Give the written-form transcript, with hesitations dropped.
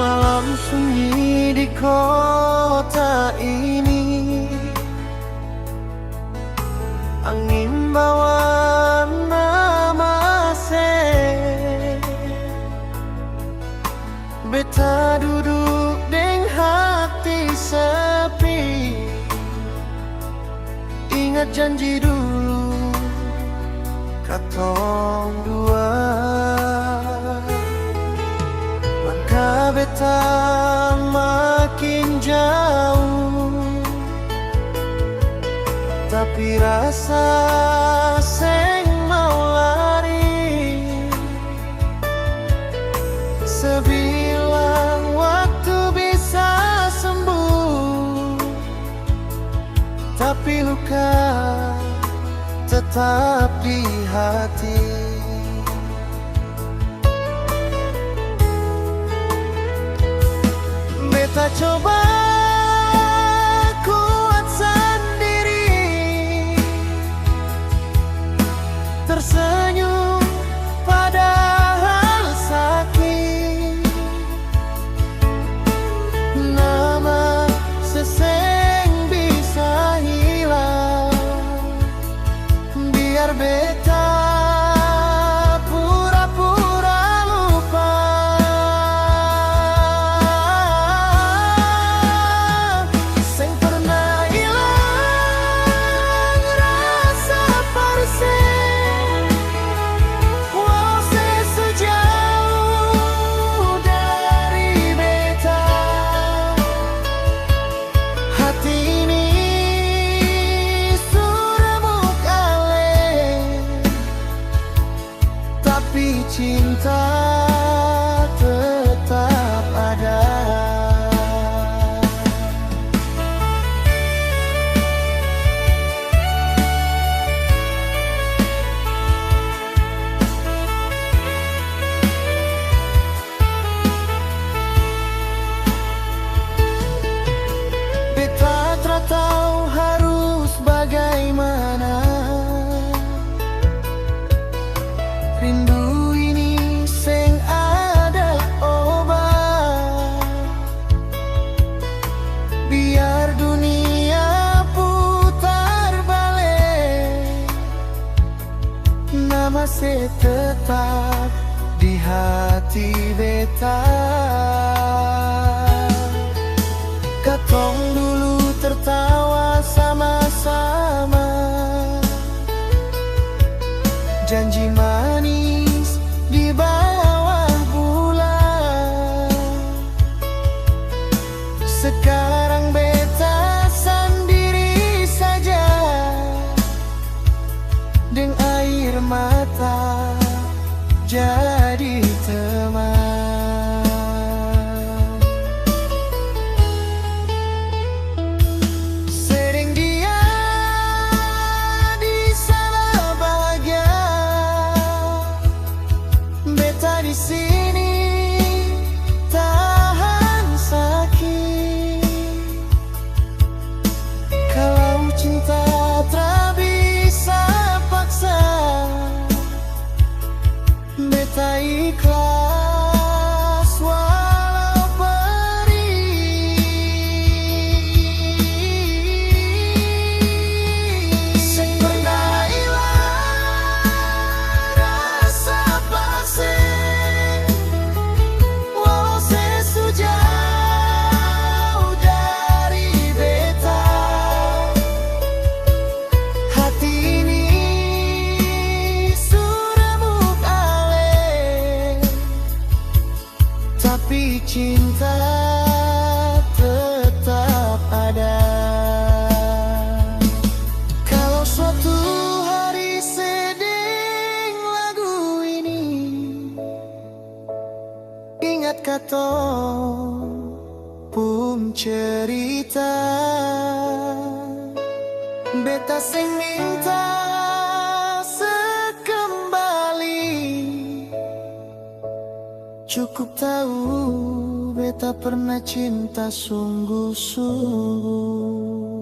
Malam sunyi di kota ini, angin bawa nama se. Beta duduk deng hati sepi, ingat janji dulu katong dua. Langkah beta makin jauh, tapi rasa seng mau lari. Sebilang waktu bisa sembuh, tapi luka tetap di hati. Beta coba kuat sendiri, tersenyum padahal sakit. Nama seseng bisa hilang, biar beta pura-pura lupa. Seng pernah hilang rasa parsel, walau sejauh dari beta. Hati ini suremuk aleh, tapi cinta tetap ada. Beta tak tahu harus bagaimana. Rindu ini seng ada obat, biar dunia putar balik. Nama se tetap di hati beta. Katong dulu tertawa sama-sama, janji manis di bawah bulan. Sekarang beta sendiri saja, deng air mata jadi teman. Sering dia di sana bahagia, beta di sini tahan sakit. Kalau cinta tak bisa paksa, beta ikhlas walau perih. Seng pernah hilang rasa pasang, walau sejauh dari beta. Hati ini suremuk aleh, tapi cinta tetap ada. Kalau suatu hari sedang lagu ini, ingat katong pun cerita. Beta sing minta sekembali, cukup tahu beta pernah cinta sungguh-sungguh.